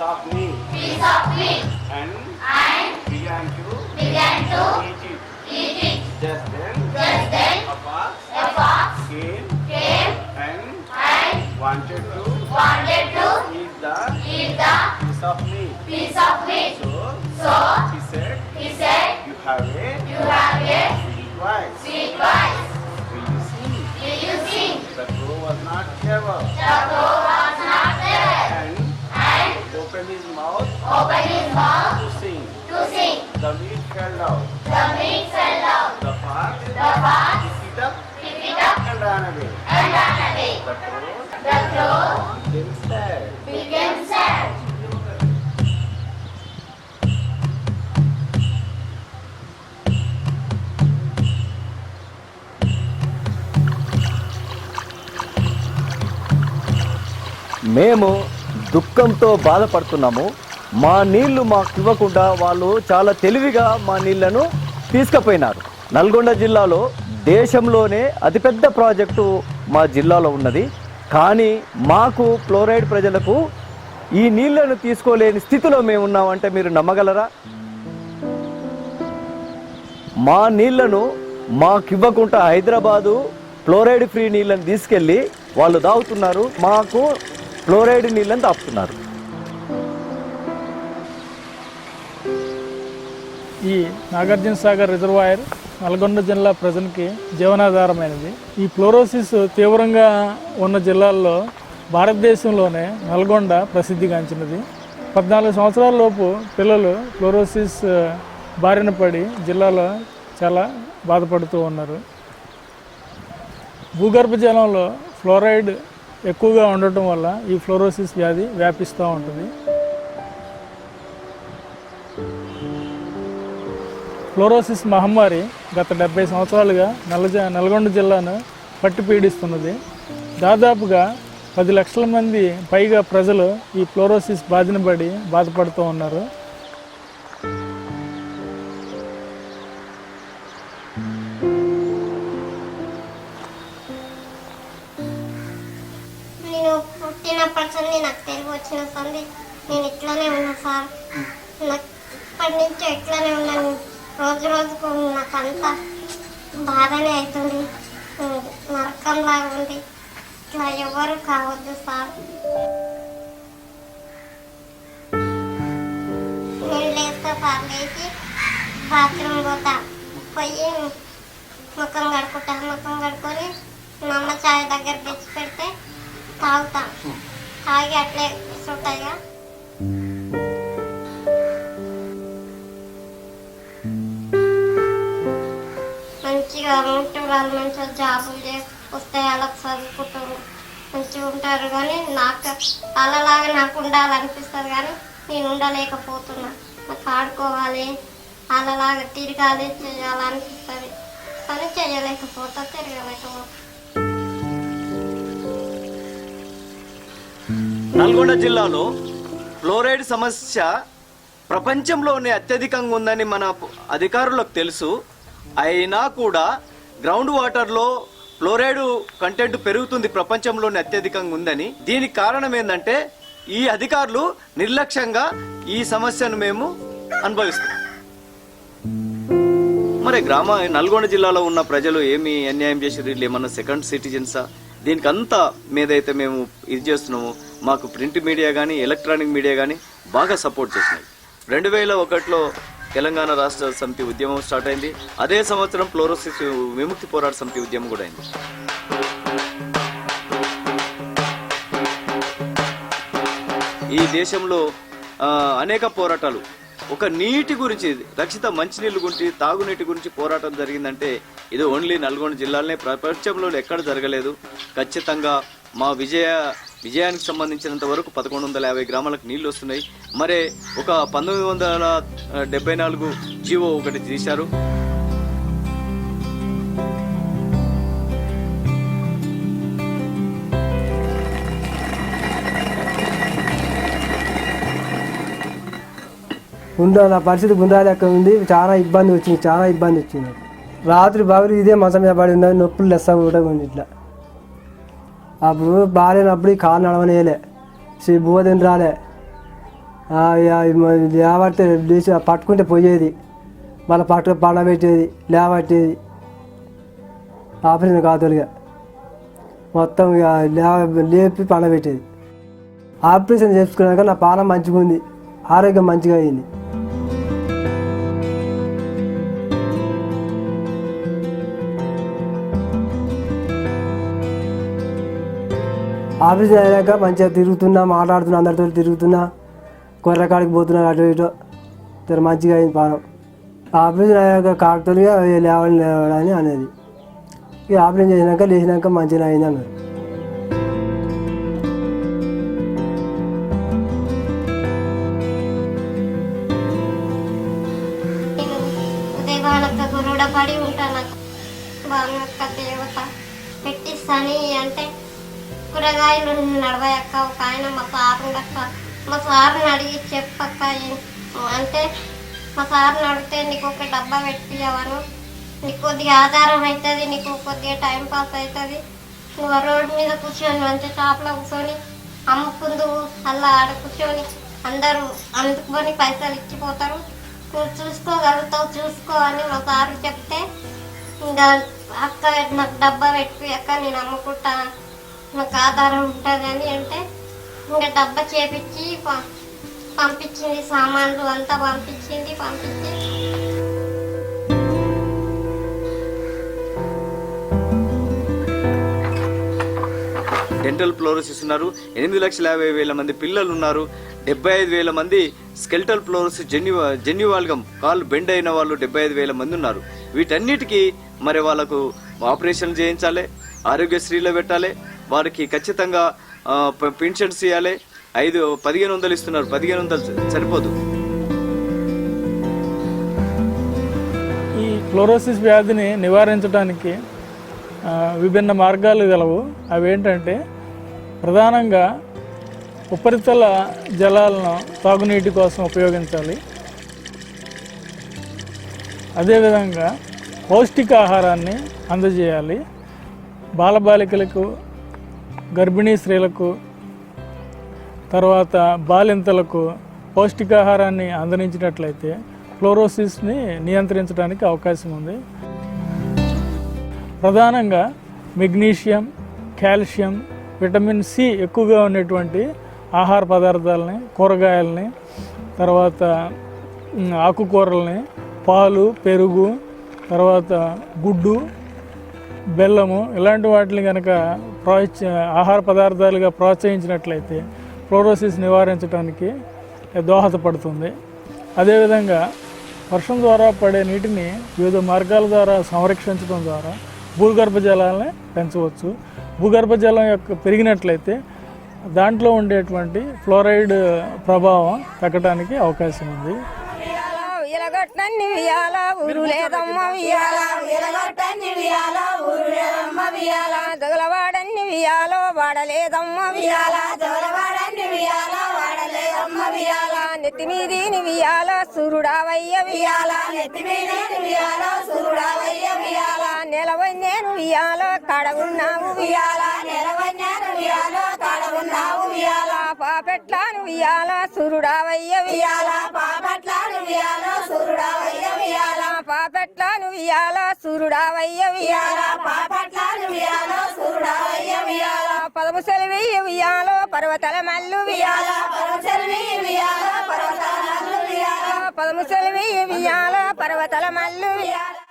of meat. Piece of meat. And began to eat it. Just then a fox came and wanted to eat the piece of meat. So he said, you have a sweet voice. Will you sing? The crow was not clever. And opened his mouth to sing. The meat fell out. The fox picked it up and ran away. The crow became sad. మేము దుఃఖంతో బాధపడుతున్నాము. మా నీళ్లు మాకు ఇవ్వకుండా వాళ్ళు చాలా తెలివిగా మా నీళ్లను తీసుకుపోయినారు. నల్గొండ జిల్లాలో దేశంలోనే అతిపెద్ద ప్రాజెక్టు మా జిల్లాలో ఉన్నది. కానీ మాకు ఫ్లోరైడ్ ప్రజలకు ఈ నీళ్లను తీసుకోలేని స్థితిలో మేము ఉన్నామంటే మీరు నమ్మగలరా? మా నీళ్లను మాకు ఇవ్వకుండా హైదరాబాదు ఫ్లోరైడ్ ఫ్రీ నీళ్ళని తీసుకెళ్ళి వాళ్ళు తాగుతున్నారు. మాకు ఫ్లోరైడ్ నీళ్ళని తాపుతున్నారు. ఈ నాగార్జున సాగర్ రిజర్వాయర్ నల్గొండ జిల్లా ప్రజలకి జీవనాధారమైనది. ఈ ఫ్లోరోసిస్ తీవ్రంగా ఉన్న జిల్లాల్లో భారతదేశంలోనే నల్గొండ ప్రసిద్ధిగాంచినది. 14 సంవత్సరాల లోపు పిల్లలు ఫ్లోరోసిస్ బారిన పడి జిల్లాలో చాలా బాధపడుతూ ఉన్నారు. భూగర్భ జలంలో ఫ్లోరైడ్ ఎక్కువగా ఉండటం వల్ల ఈ ఫ్లోరోసిస్ వ్యాధి వ్యాపిస్తూ ఉంటుంది. ఫ్లోరోసిస్ మహమ్మారి గత 70 సంవత్సరాలుగా నల్గొండ జిల్లాను పట్టి పీడిస్తున్నది. దాదాపుగా 10 లక్షల మంది పైగా ప్రజలు ఈ ఫ్లోరోసిస్ బాధిన పడి బాధపడుతూ ఉన్నారు. నేను పుట్టినప్పటి నుండి నాకు తెలుగు వచ్చిన సంది నేను ఇట్లానే ఉన్నా సార్. నాకు ఇప్పటి నుంచి ఎట్లానే ఉన్నాను. రోజుకు నాకు అంతా బాధనే అవుతుంది. నరకంలాగా ఉంది. ఇట్లా ఎవరు కావద్దు సార్. నేను లేస్తా సార్. లేచి బాత్రూమ్ పోతా. పోయి ముఖం కడుక్కొని మా అమ్మ చాయ్ దగ్గర తెచ్చి పెడితే తాగుతా. తాగి అట్లే కూర్చుంటాయిగా. మంచిగా ఉంటూ వాళ్ళు మంచిగా జాబులు వస్తే వాళ్ళకి చదువుకుంటారు, మంచిగా ఉంటారు. కానీ నాకు వాళ్ళలాగా నాకు ఉండాలనిపిస్తుంది. కానీ నేను ఉండలేకపోతున్నా. నాకు ఆడుకోవాలి, వాళ్ళలాగా తిరగాలి, చేయాలనిపిస్తుంది. కానీ చేయలేకపోతా, తిరగలేకపోతా. నల్గొండ జిల్లాలో ఫ్లోరైడ్ సమస్య ప్రపంచంలోనే అత్యధికంగా ఉందని మన అధికారులకు తెలుసు. అయినా కూడా గ్రౌండ్ వాటర్లో ఫ్లోరైడ్ కంటెంట్ పెరుగుతుంది, ప్రపంచంలోనే అత్యధికంగా ఉందని. దీనికి కారణం ఏంటంటే ఈ అధికారులు నిర్లక్ష్యంగా ఈ సమస్యను మేము అనుభవిస్తున్నాం. మరి నల్గొండ జిల్లాలో ఉన్న ప్రజలు ఏమి అన్యాయం చేసారు? వీళ్ళు ఏమన్నా సెకండ్ సిటిజన్సా? దీనికి అంతా మీదైతే మేము ఇది చేస్తున్నాము. మాకు ప్రింట్ మీడియా కానీ ఎలక్ట్రానిక్ మీడియా కానీ బాగా సపోర్ట్ చేసినాయి. 2001లో తెలంగాణ రాష్ట్ర సమితి ఉద్యమం స్టార్ట్ అయింది. అదే సంవత్సరం ఫ్లోరోసిస్ విముక్తి పోరాట సమితి ఉద్యమం కూడా అయింది. ఈ దేశంలో అనేక పోరాటాలు, ఒక నీటి గురించి, రక్షిత మంచినీళ్ళు గురించి, తాగునీటి గురించి పోరాటం జరిగిందంటే ఇది ఓన్లీ నల్గొండ జిల్లాలోనే, ప్రపంచంలో ఎక్కడ జరగలేదు. ఖచ్చితంగా మా విజయానికి సంబంధించినంత వరకు 1150 గ్రామాలకు నీళ్లు వస్తున్నాయి. మరే ఒక 1974 జీవో ఒకటి తీశారు. నా పరిస్థితి గుండాలి అక్కడ ఉంది. చాలా ఇబ్బంది వచ్చింది. రాత్రి బాగులు ఇదే మంచం మీద పడి ఉన్నది. నొప్పులు లెస్స కూడా ఉంది. ఇట్లా అప్పుడు బాగాలేనప్పుడు ఈ కాలు నడవనేయలే, భూవదిని రాలే. లేవడితే లేచి పట్టుకుంటే పోయేది, మళ్ళీ పండబెట్టేది, లేవట్టేది. ఆపరేషన్ కాదులుగా మొత్తం లేపి పండబెట్టేది. ఆపరేషన్ చేసుకున్నాక నా పానం మంచిగా ఉంది, ఆరోగ్యం మంచిగా అయింది. ఆపరేషన్ అయ్యాక మంచిగా తిరుగుతున్నా, మాట్లాడుతున్నా, అందరితో తిరుగుతున్నా, కొర్రకాడికి పోతున్నా, అటు ఇటు జర మంచిగా అయింది పానం. ఆపరేషన్ అయ్యాక కాకుతలుగా లేవని అనేది. ఇక ఆపరేషన్ లేచినాక మంచిగా అయింది అన్నారు. ఉదయభానక్క గురుడపడి ఉంటాను. భానుక్క దేవత పెట్టిస్తాని అంటే కూరగాయలు నడవయక్క. ఒక ఆయన మా సారుండక్క, మా సార్ని అడిగి చెప్పక్క అంటే మా సార్ని అడిగితే నీకు ఒక డబ్బా పెట్టియవను, నీకు కొద్దిగా ఆధారం అవుతుంది, నీకు కొద్దిగా టైం పాస్ అవుతుంది, నువ్వు రోడ్డు మీద కూర్చొని మంచి షాప్లో కూర్చొని అమ్ముకుందు, అలా ఆడ కూర్చొని అందరూ అందుకొని పైసలు ఇచ్చిపోతారు, నువ్వు చూసుకోగలుగుతావు, చూసుకో అని మా సార్ చెప్తే ఇంకా అక్క నాకు డబ్బా పెట్టి అక్క నేను అమ్ముకుంటా, నాకు ఆధారం ఉంటుంది అని అంటే ఇంకా డబ్బా చేపించి పంపించింది, సామాన్లు అంతా పంపించి డెంటల్ ఫ్లోరోసిస్ ఉన్నారు. 8,50,000 మంది పిల్లలు ఉన్నారు. 75,000 మంది స్కెల్టల్ ఫ్లోరోసిస్ జెన్యువాల్గం కాళ్ళు బెండ్ అయిన వాళ్ళు 75,000 మంది ఉన్నారు. వీటన్నిటికీ మరి వాళ్ళకు ఆపరేషన్ చేయించాలి, ఆరోగ్యశ్రీలో పెట్టాలి, వారికి ఖచ్చితంగా పెన్షన్స్ ఇవ్వాలి. 1,500 ఇస్తున్నారు, 1,500 సరిపోదు. ఈ ఫ్లోరోసిస్ వ్యాధిని నివారించడానికి విభిన్న మార్గాలు గలవు. అవి ఏంటంటే ప్రధానంగా ఉపరితల జలాలను తాగునీటి కోసం ఉపయోగించాలి. అదేవిధంగా పౌష్టికాహారాన్ని అందజేయాలి. బాలబాలికలకు, గర్భిణీ స్త్రీలకు, తర్వాత బాలింతలకు పౌష్టికాహారాన్ని అందించినట్లయితే ఫ్లోరోసిస్ని నియంత్రించడానికి అవకాశం ఉంది. ప్రధానంగా మెగ్నీషియం, కాల్షియం, విటమిన్ సి ఎక్కువగా ఉన్నటువంటి ఆహార పదార్థాలని, కూరగాయలని, తర్వాత ఆకుకూరల్ని, పాలు, పెరుగు, తర్వాత గుడ్డు, బెల్లము ఇలాంటి వాటిని కనుక ఆహార పదార్థాలుగా ప్రోత్సహించినట్లయితే ఫ్లోరోసిస్ నివారించడానికి దోహదపడుతుంది. అదేవిధంగా వర్షం ద్వారా పడే నీటిని వివిధ మార్గాల ద్వారా సంరక్షించడం ద్వారా భూగర్భ జలాలని పెంచవచ్చు. భూగర్భ జలం పెరిగినట్లయితే దాంట్లో ఉండేటువంటి ఫ్లోరైడ్ ప్రభావం తగ్గడానికి అవకాశం ఉంది. దొగలవాడన్ని వియాలో వాడలేదమ్మ నెత్తి మీదిని వియాల సురుడావయ్య వియాల నెలవన్నేను వియాల కాడగున్నావు వియాల పాపెట్లాను వియాల సురుడావయ్య వియాల పాపెట్లాను వియాల సురుడావయ్య వియాల పదము సెలవయ్య వియాలో పర్వతల మల్లు వియాల పదము సెలవయ్య వియాల పర్వతల మల్లు వియాల